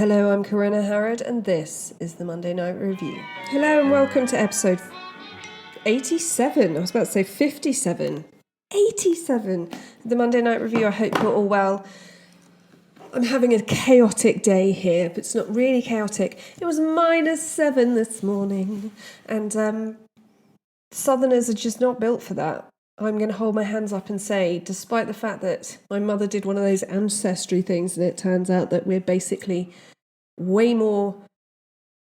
Hello, I'm Corinna Harrod, and this is the Monday Night Review. Hello, and welcome to episode 87. I was about to say 57. 87. The Monday Night Review. I hope you're all well. I'm having a chaotic day here, but it's not really chaotic. It was -7 this morning, and Southerners are just not built for that. I'm going to hold my hands up and say, despite the fact that my mother did one of those ancestry things, and it turns out that we're basically way more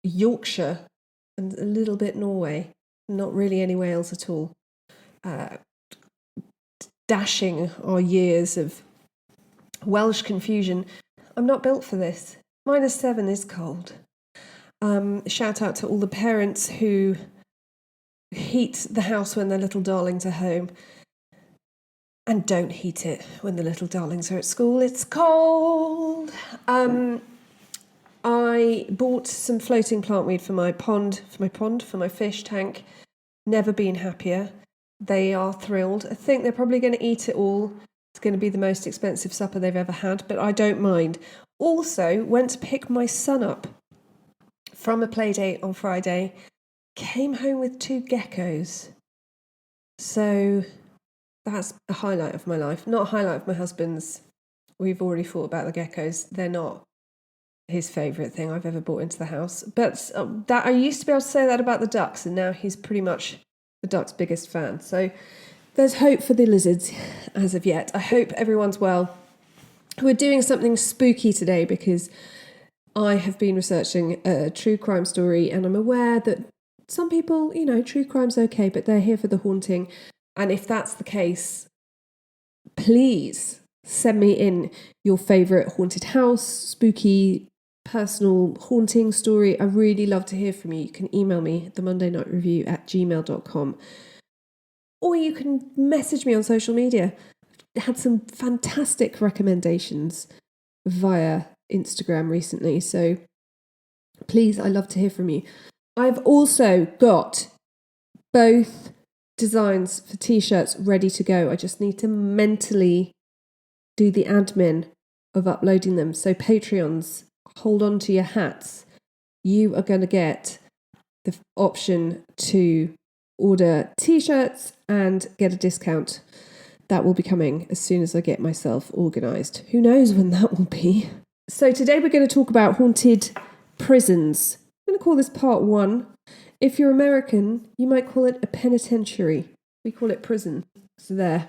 Yorkshire and a little bit Norway, not really any Wales at all, dashing our years of Welsh confusion. I'm not built for this. -7 is cold. Shout out to all the parents who heat the house when their little darlings are home and don't heat it when the little darlings are at school. It's cold. I bought some floating plantweed for my fish tank. Never been happier. They are thrilled. I think they're probably going to eat it all. It's going to be the most expensive supper they've ever had, but I don't mind. Also, went to pick my son up from a play date on Friday. Came home with 2 geckos. So that's a highlight of my life. Not a highlight of my husband's. We've already thought about the geckos. They're not his favourite thing I've ever brought into the house. But that I used to be able to say that about the ducks, and now he's pretty much the ducks' biggest fan. So there's hope for the lizards as of yet. I hope everyone's well. We're doing something spooky today because I have been researching a true crime story, and I'm aware that some people, true crime's okay, but they're here for the haunting. And if that's the case, please send me in your favourite haunted house, spooky, personal haunting story. I really love to hear from you. You can email me, themondaynightrevue@gmail.com. Or you can message me on social media. I had some fantastic recommendations via Instagram recently. So please, I love to hear from you. I've also got both designs for t-shirts ready to go. I just need to mentally do the admin of uploading them. So Patreons, hold on to your hats. You are going to get the option to order t-shirts and get a discount. That will be coming as soon as I get myself organised. Who knows when that will be? So today we're going to talk about haunted prisons. I'm going to call this part 1. If you're American, you might call it a penitentiary. We call it prison. So there.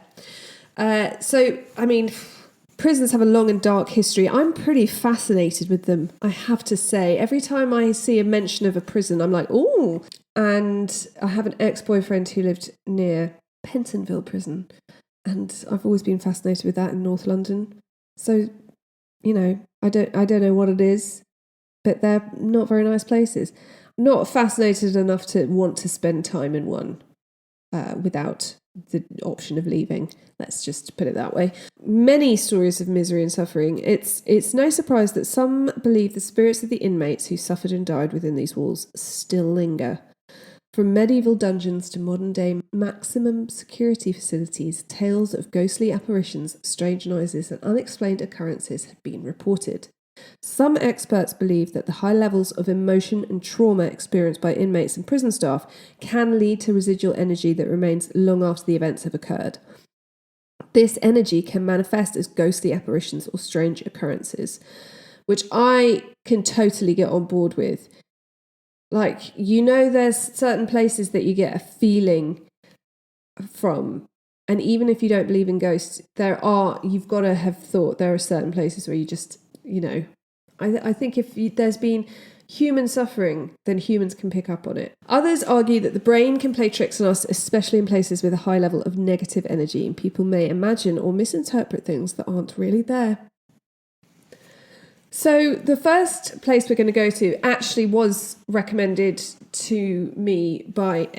Prisons have a long and dark history. I'm pretty fascinated with them, I have to say. Every time I see a mention of a prison, I'm like, ooh. And I have an ex-boyfriend who lived near Pentonville Prison, and I've always been fascinated with that in North London. So, I don't know what it is, but they're not very nice places. Not fascinated enough to want to spend time in one without the option of leaving. Let's just put it that way. Many stories of misery and suffering. It's no surprise that some believe the spirits of the inmates who suffered and died within these walls still linger. From medieval dungeons to modern-day maximum security facilities, tales of ghostly apparitions, strange noises, and unexplained occurrences have been reported. Some experts believe that the high levels of emotion and trauma experienced by inmates and prison staff can lead to residual energy that remains long after the events have occurred. This energy can manifest as ghostly apparitions or strange occurrences, which I can totally get on board with. There's certain places that you get a feeling from, and even if you don't believe in ghosts, you've got to have thought there are certain places where you just, I think if there's been human suffering, then humans can pick up on it. Others argue that the brain can play tricks on us, especially in places with a high level of negative energy, and people may imagine or misinterpret things that aren't really there. So the first place we're going to go to actually was recommended to me by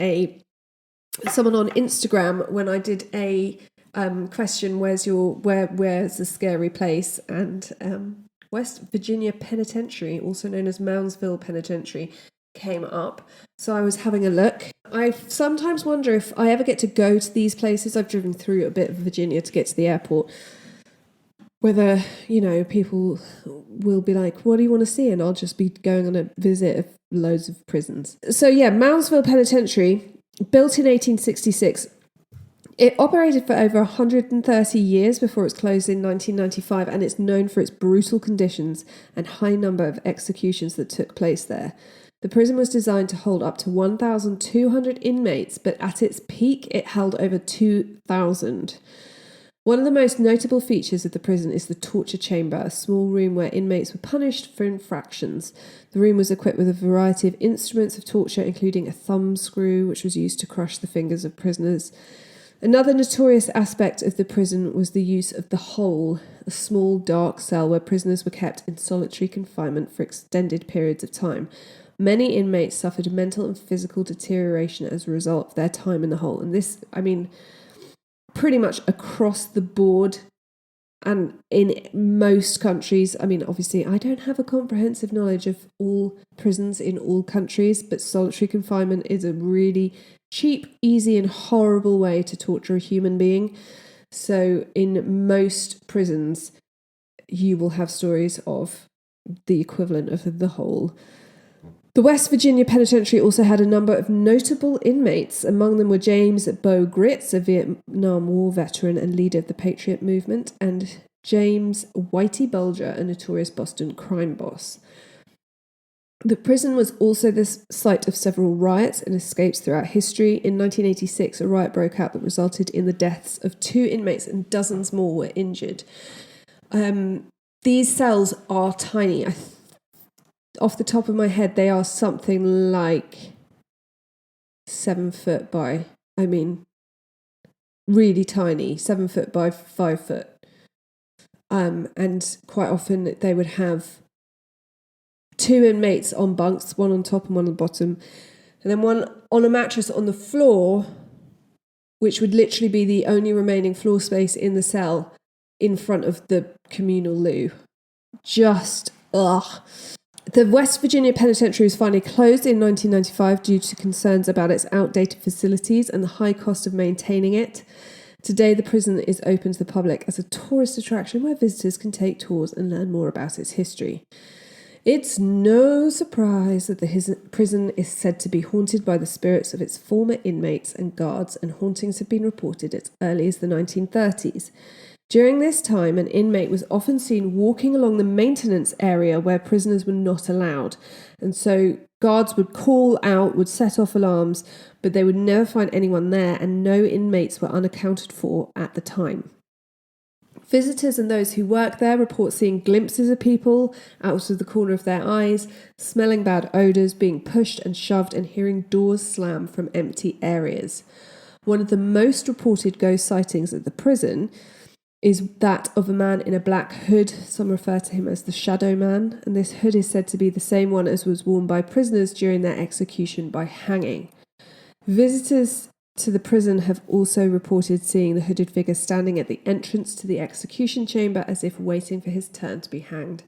someone on Instagram when I did a question, where's the scary place? And West Virginia Penitentiary, also known as Moundsville Penitentiary, came up. So I was having a look. I sometimes wonder if I ever get to go to these places. I've driven through a bit of Virginia to get to the airport, whether, people will be like, what do you want to see? And I'll just be going on a visit of loads of prisons. So yeah, Moundsville Penitentiary, built in 1866, it operated for over 130 years before it was closed in 1995, and it's known for its brutal conditions and high number of executions that took place there. The prison was designed to hold up to 1,200 inmates, but at its peak, it held over 2,000. One of the most notable features of the prison is the torture chamber, a small room where inmates were punished for infractions. The room was equipped with a variety of instruments of torture, including a thumb screw, which was used to crush the fingers of prisoners. Another notorious aspect of the prison was the use of the hole, a small dark cell where prisoners were kept in solitary confinement for extended periods of time. Many inmates suffered mental and physical deterioration as a result of their time in the hole. And this, pretty much across the board and in most countries. Obviously, I don't have a comprehensive knowledge of all prisons in all countries, but solitary confinement is a really cheap, easy, and horrible way to torture a human being. So in most prisons, you will have stories of the equivalent of the hole. The West Virginia Penitentiary also had a number of notable inmates. Among them were James Beau Gritz, a Vietnam War veteran and leader of the Patriot movement, and James Whitey Bulger, a notorious Boston crime boss. The prison was also the site of several riots and escapes throughout history. In 1986, a riot broke out that resulted in the deaths of 2 inmates and dozens more were injured. These cells are tiny. Off the top of my head, they are something like 7 foot by, really tiny, 7 foot by 5 foot. And quite often they would have 2 inmates on bunks, one on top and one on the bottom, and then one on a mattress on the floor, which would literally be the only remaining floor space in the cell in front of the communal loo. Just, ugh. The West Virginia Penitentiary was finally closed in 1995 due to concerns about its outdated facilities and the high cost of maintaining it. Today, the prison is open to the public as a tourist attraction where visitors can take tours and learn more about its history. It's no surprise that the prison is said to be haunted by the spirits of its former inmates and guards, and hauntings have been reported as early as the 1930s. During this time, an inmate was often seen walking along the maintenance area where prisoners were not allowed. And so guards would call out, would set off alarms, but they would never find anyone there, and no inmates were unaccounted for at the time. Visitors and those who work there report seeing glimpses of people out of the corner of their eyes, smelling bad odours, being pushed and shoved, and hearing doors slam from empty areas. One of the most reported ghost sightings at the prison is that of a man in a black hood. Some refer to him as the Shadow Man, and this hood is said to be the same one as was worn by prisoners during their execution by hanging. Visitors to the prison have also reported seeing the hooded figure standing at the entrance to the execution chamber as if waiting for his turn to be hanged.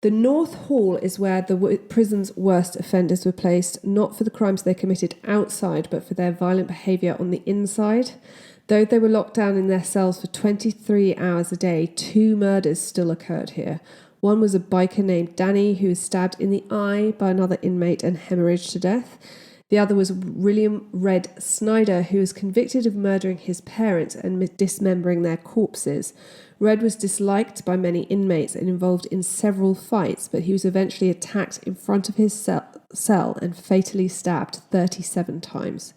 The North Hall is where the prison's worst offenders were placed, not for the crimes they committed outside, but for their violent behaviour on the inside. Though they were locked down in their cells for 23 hours a day, 2 murders still occurred here. One was a biker named Danny, who was stabbed in the eye by another inmate and hemorrhaged to death. The other was William Red Snyder, who was convicted of murdering his parents and dismembering their corpses. Red was disliked by many inmates and involved in several fights, but he was eventually attacked in front of his cell and fatally stabbed 37 times.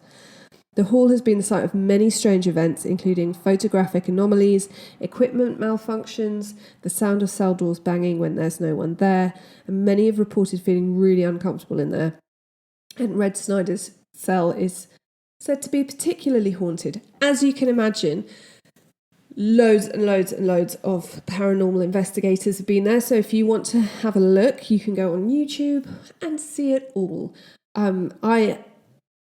The hall has been the site of many strange events, including photographic anomalies, equipment malfunctions, the sound of cell doors banging when there's no one there, and many have reported feeling really uncomfortable in there. And Red Snyder's cell is said to be particularly haunted. As you can imagine, loads and loads and loads of paranormal investigators have been there. So if you want to have a look, you can go on YouTube and see it all. I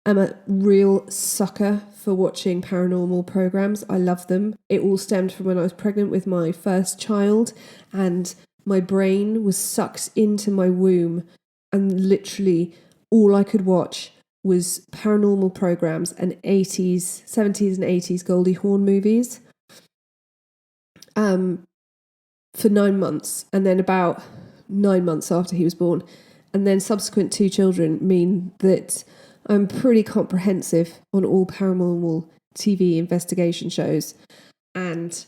am a real sucker for watching paranormal programs. I love them. It all stemmed from when I was pregnant with my first child, and my brain was sucked into my womb, and literally all I could watch was paranormal programs and 70s and 80s Goldie Hawn movies. for 9 months, and then about 9 months after he was born. And then subsequent 2 children mean that I'm pretty comprehensive on all paranormal TV investigation shows and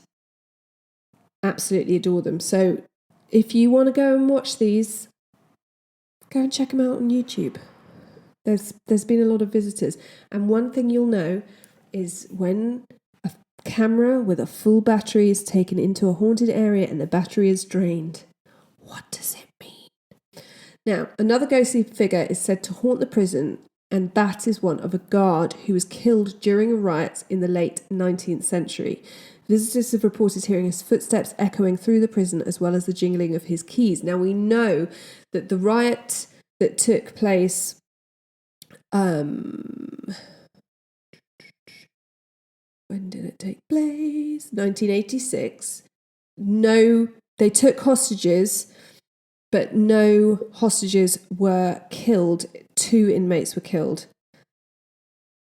absolutely adore them. So if you want to go and watch these, go and check them out on YouTube. There's been a lot of visitors. And one thing you'll know is when a camera with a full battery is taken into a haunted area and the battery is drained. What does it mean? Now, another ghostly figure is said to haunt the prison, and that is one of a guard who was killed during a riot in the late 19th century. Visitors have reported hearing his footsteps echoing through the prison as well as the jingling of his keys. Now, we know that the riot that took place when did it take place? 1986. No, they took hostages, but no hostages were killed. 2 inmates were killed.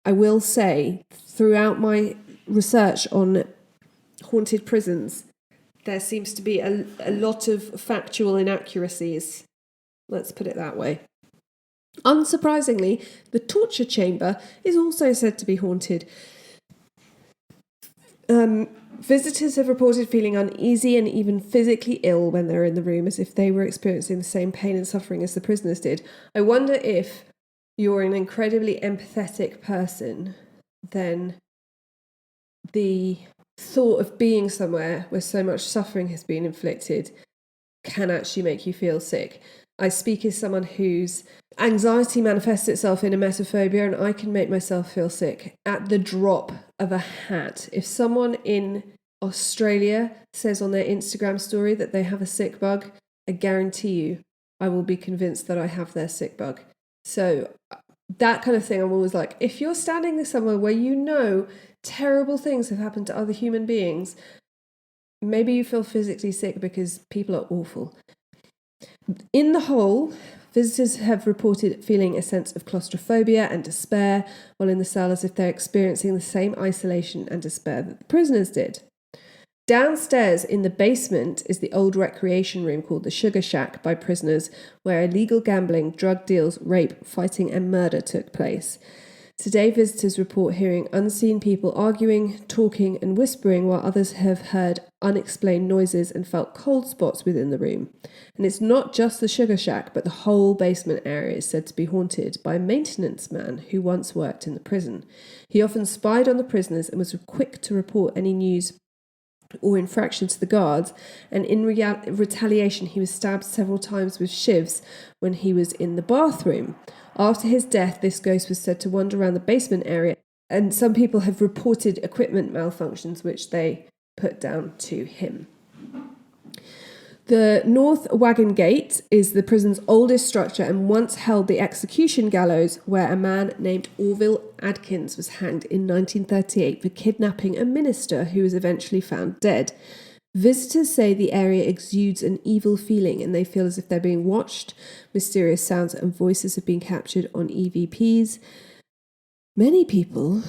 I will say, throughout my research on haunted prisons, there seems to be a lot of factual inaccuracies. Let's put it that way. Unsurprisingly, the torture chamber is also said to be haunted. Visitors have reported feeling uneasy and even physically ill when they're in the room, as if they were experiencing the same pain and suffering as the prisoners did. I wonder if you're an incredibly empathetic person, then the thought of being somewhere where so much suffering has been inflicted can actually make you feel sick. I speak as someone whose anxiety manifests itself in emetophobia, and I can make myself feel sick at the drop of a hat. If someone in Australia says on their Instagram story that they have a sick bug, I guarantee you I will be convinced that I have their sick bug. So that kind of thing, I'm always like, if you're standing somewhere where you know terrible things have happened to other human beings, maybe you feel physically sick because people are awful. In the whole, visitors have reported feeling a sense of claustrophobia and despair while in the cell, as if they're experiencing the same isolation and despair that the prisoners did. Downstairs in the basement is the old recreation room called the Sugar Shack by prisoners, where illegal gambling, drug deals, rape, fighting and murder took place. Today, visitors report hearing unseen people arguing, talking and whispering, while others have heard unexplained noises and felt cold spots within the room. And it's not just the Sugar Shack, but the whole basement area is said to be haunted by a maintenance man who once worked in the prison. He often spied on the prisoners and was quick to report any news or infraction to the guards, and in retaliation he was stabbed several times with shivs when he was in the bathroom. After his death, this ghost was said to wander around the basement area, and some people have reported equipment malfunctions which they put down to him. The North Wagon Gate is the prison's oldest structure and once held the execution gallows, where a man named Orville Adkins was hanged in 1938 for kidnapping a minister who was eventually found dead. Visitors say the area exudes an evil feeling and they feel as if they're being watched. Mysterious sounds and voices have been captured on EVPs. Many people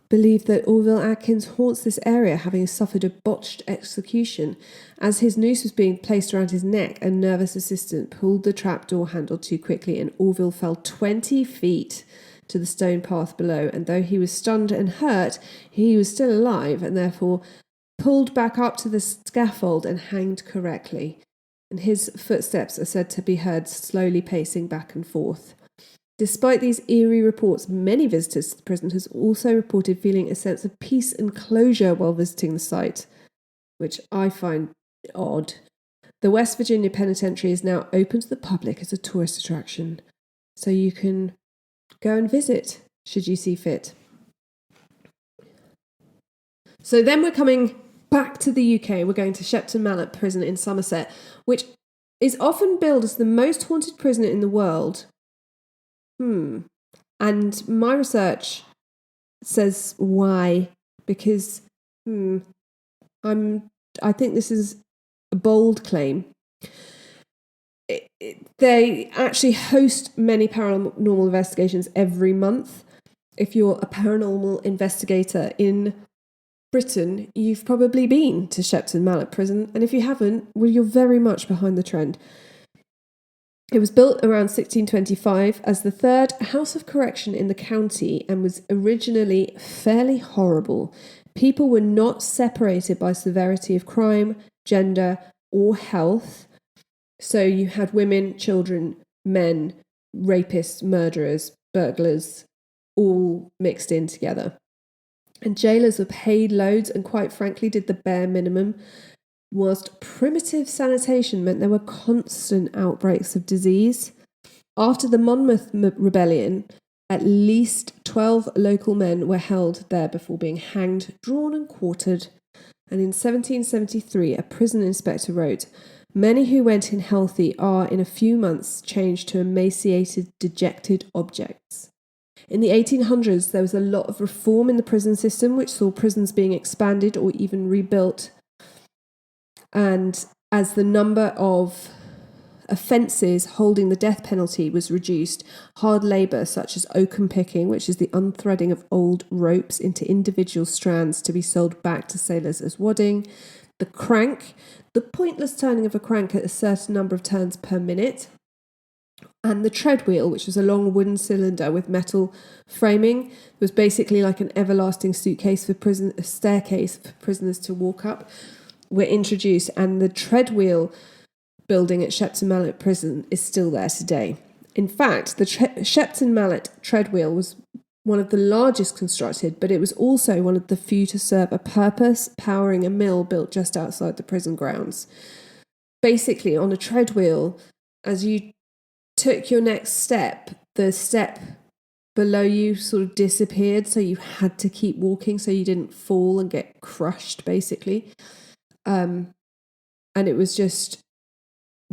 believe that Orville Adkins haunts this area, having suffered a botched execution. As his noose was being placed around his neck, a nervous assistant pulled the trapdoor handle too quickly and Orville fell 20 feet to the stone path below, and though he was stunned and hurt, he was still alive and therefore pulled back up to the scaffold and hanged correctly. And his footsteps are said to be heard slowly pacing back and forth. Despite these eerie reports, many visitors to the prison has also reported feeling a sense of peace and closure while visiting the site, which I find odd. The West Virginia Penitentiary is now open to the public as a tourist attraction, so you can go and visit should you see fit. So then we're coming back to the UK. We're going to Shepton Mallet Prison in Somerset, which is often billed as the most haunted prison in the world. And my research says why, because I think this is a bold claim. They actually host many paranormal investigations every month. If you're a paranormal investigator in Britain, you've probably been to Shepton Mallet Prison, and if you haven't, well, you're very much behind the trend. It was built around 1625 as the third house of correction in the county and was originally fairly horrible. People were not separated by severity of crime, gender, or health. So you had women, children, men, rapists, murderers, burglars, all mixed in together. And jailers were paid loads and, quite frankly, did the bare minimum, whilst primitive sanitation meant there were constant outbreaks of disease. After the Monmouth Rebellion, at least 12 local men were held there before being hanged, drawn and quartered. And in 1773, a prison inspector wrote, "Many who went in healthy are in a few months changed to emaciated, dejected objects." In the 1800s, there was a lot of reform in the prison system, which saw prisons being expanded or even rebuilt. And as the number of offences holding the death penalty was reduced, hard labour such as oakum picking, which is the unthreading of old ropes into individual strands to be sold back to sailors as wadding, the crank, the pointless turning of a crank at a certain number of turns per minute, and the tread wheel, which was a long wooden cylinder with metal framing. It was basically like an everlasting suitcase for prison, a staircase for prisoners to walk up, were introduced, and the tread wheel building at Shepton Mallet Prison is still there today. In fact, the Shepton Mallet tread wheel was one of the largest constructed, but it was also one of the few to serve a purpose, powering a mill built just outside the prison grounds. Basically, on a tread wheel, as you took your next step, the step below you sort of disappeared, so you had to keep walking so you didn't fall and get crushed, basically. And it was just,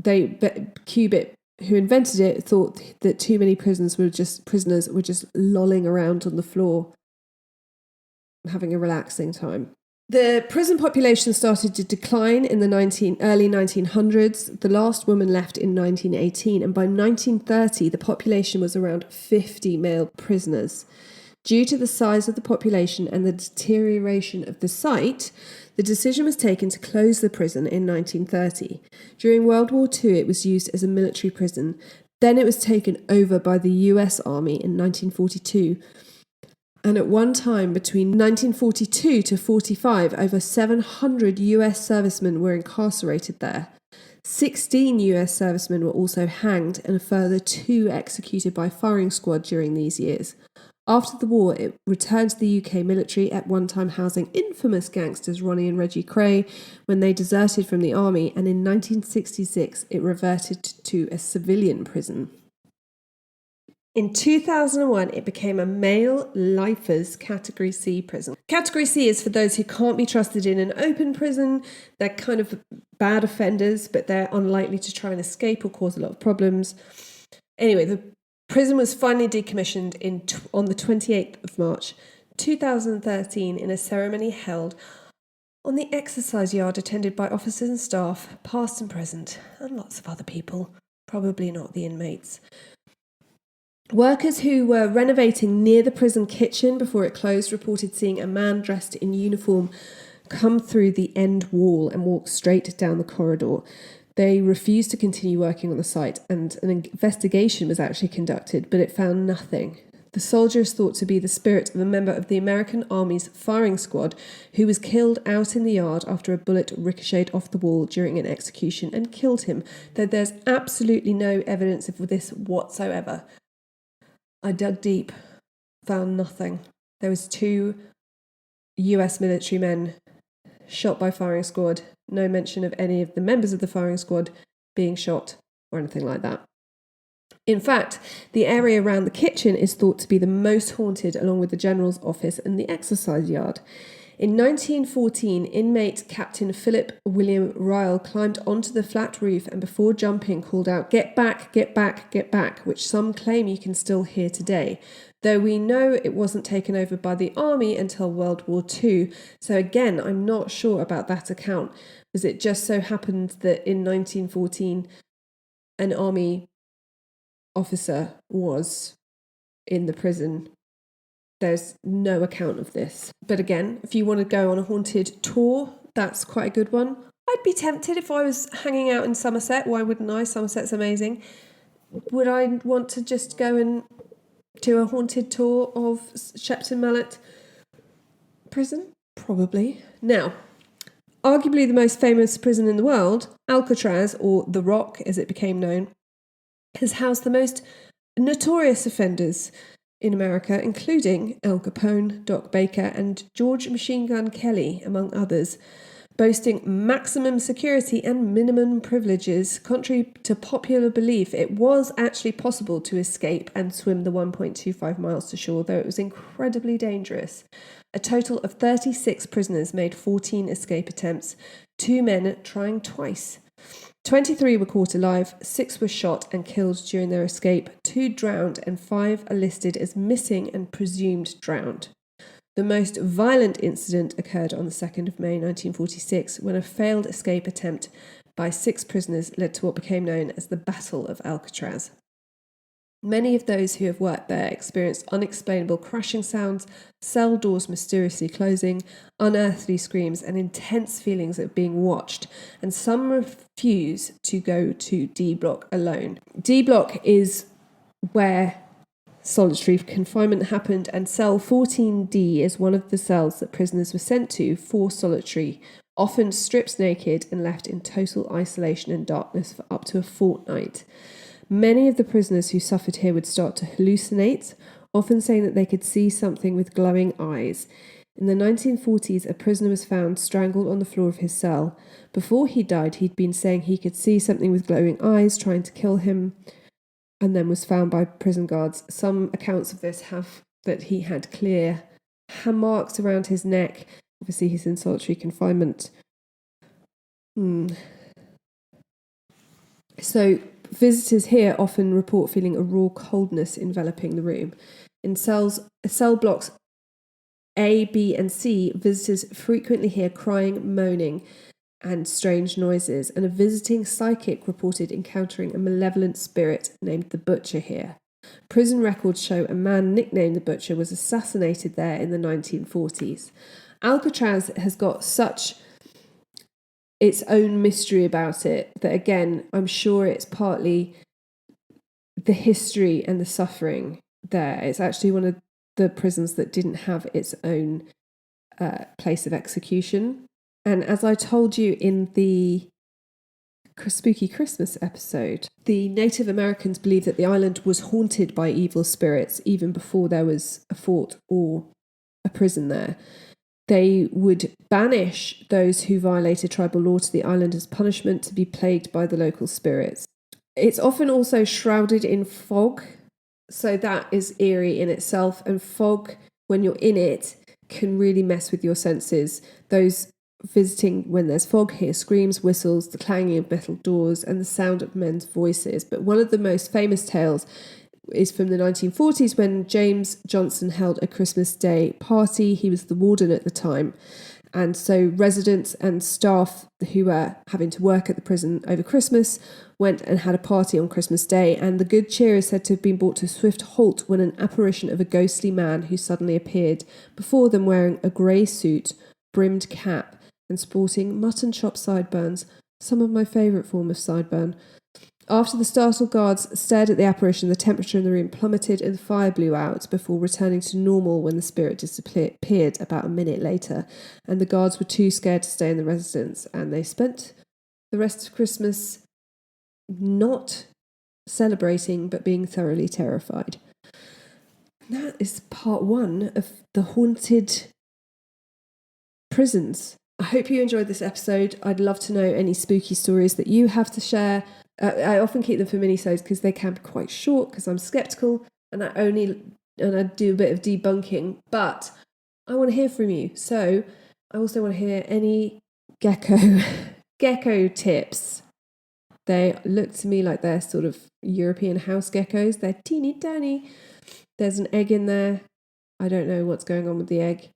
Cubitt, who invented it, thought that too many prisoners were just lolling around on the floor, having a relaxing time. The prison population started to decline in the early 1900s. The last woman left in 1918, and by 1930, the population was around 50 male prisoners. Due to the size of the population and the deterioration of the site, the decision was taken to close the prison in 1930. During World War II, it was used as a military prison. Then it was taken over by the US Army in 1942. And at one time, between 1942 to 45, over 700 US servicemen were incarcerated there. 16 US servicemen were also hanged, and a further 2 executed by firing squad during these years. After the war, it returned to the UK military, at one time housing infamous gangsters Ronnie and Reggie Kray when they deserted from the army, and in 1966 it reverted to a civilian prison. In 2001, it became a male lifers Category C prison. Category C is for those who can't be trusted in an open prison. They're kind of bad offenders, but they're unlikely to try and escape or cause a lot of problems. Anyway, the prison was finally decommissioned on the 28th of March 2013 in a ceremony held on the exercise yard, attended by officers and staff, past and present, and lots of other people, probably not the inmates. Workers who were renovating near the prison kitchen before it closed reported seeing a man dressed in uniform come through the end wall and walk straight down the corridor. They refused to continue working on the site, and an investigation was actually conducted, but it found nothing. The soldier is thought to be the spirit of a member of the American Army's firing squad who was killed out in the yard after a bullet ricocheted off the wall during an execution and killed him, though there's absolutely no evidence of this whatsoever. I dug deep, found nothing. There was 2 US military men shot by firing squad. No mention of any of the members of the firing squad being shot or anything like that. In fact, the area around the kitchen is thought to be the most haunted, along with the general's office and the exercise yard. In 1914, inmate Captain Philip William Ryle climbed onto the flat roof and before jumping called out, "Get back, get back, get back," which some claim you can still hear today, though we know it wasn't taken over by the army until World War II. So again, I'm not sure about that account. Was it just so happened that in 1914 an army officer was in the prison there's no account of this. But again, if you want to go on a haunted tour, that's quite a good one. I'd be tempted if I was hanging out in Somerset. Why wouldn't I? Somerset's amazing. Would I want to just go and do a haunted tour of Shepton Mallet prison? Probably. Now, arguably the most famous prison in the world, Alcatraz, or The Rock as it became known, has housed the most notorious offenders in America, including Al Capone, Doc Baker, and George Machine Gun Kelly, among others, boasting maximum security and minimum privileges. Contrary to popular belief, it was actually possible to escape and swim the 1.25 miles to shore, though it was incredibly dangerous. A total of 36 prisoners made 14 escape attempts, 2 men trying twice. 23 were caught alive, 6 were shot and killed during their escape, 2 drowned, and 5 are listed as missing and presumed drowned. The most violent incident occurred on the 2nd of May 1946, when a failed escape attempt by 6 prisoners led to what became known as the Battle of Alcatraz. Many of those who have worked there experienced unexplainable crashing sounds, cell doors mysteriously closing, unearthly screams, and intense feelings of being watched, and some refuse to go to D Block alone. D Block is where solitary confinement happened, and cell 14D is one of the cells that prisoners were sent to for solitary, often stripped naked and left in total isolation and darkness for up to a fortnight. Many of the prisoners who suffered here would start to hallucinate, often saying that they could see something with glowing eyes. In the 1940s, a prisoner was found strangled on the floor of his cell. Before he died, he'd been saying he could see something with glowing eyes trying to kill him, and then was found by prison guards. Some accounts of this have that he had clear hand marks around his neck. Obviously, he's in solitary confinement. So, visitors here often report feeling a raw coldness enveloping the room. In cell blocks A, B, and C, visitors frequently hear crying, moaning, and strange noises, and a visiting psychic reported encountering a malevolent spirit named the Butcher here. Prison records show a man nicknamed the Butcher was assassinated there in the 1940s. Alcatraz has got such its own mystery about it that, again, I'm sure it's partly the history and the suffering there. It's actually one of the prisons that didn't have its own place of execution. And as I told you in the Spooky Christmas episode, the Native Americans believed that the island was haunted by evil spirits even before there was a fort or a prison there. They would banish those who violated tribal law to the island as punishment to be plagued by the local spirits. It's often also shrouded in fog, so that is eerie in itself. And fog, when you're in it, can really mess with your senses. Those visiting when there's fog hear screams, whistles, the clanging of metal doors, and the sound of men's voices. But one of the most famous tales is from the 1940s when James Johnson held a Christmas Day party. He was the warden at the time. And so residents and staff who were having to work at the prison over Christmas went and had a party on Christmas Day. And the good cheer is said to have been brought to a swift halt when an apparition of a ghostly man who suddenly appeared before them wearing a grey suit, brimmed cap, and sporting mutton chop sideburns, some of my favourite form of sideburn. After the startled guards stared at the apparition, the temperature in the room plummeted and the fire blew out before returning to normal when the spirit disappeared about a minute later, and the guards were too scared to stay in the residence, and they spent the rest of Christmas not celebrating but being thoroughly terrified. And that is part 1 of the haunted prisons. I hope you enjoyed this episode. I'd love to know any spooky stories that you have to share. I often keep them for mini-sodes because they can be quite short because I'm sceptical and I do a bit of debunking, but I want to hear from you. So I also want to hear any gecko tips. They look to me like they're sort of European house geckos. They're teeny tiny. There's an egg in there. I don't know what's going on with the egg.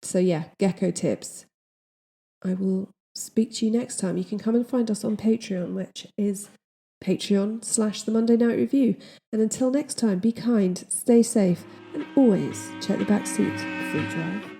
So yeah, gecko tips. I will speak to you next time. You can come and find us on Patreon, which is Patreon/The Monday Night Review. And until next time, be kind, stay safe, and always check the back seat before you drive.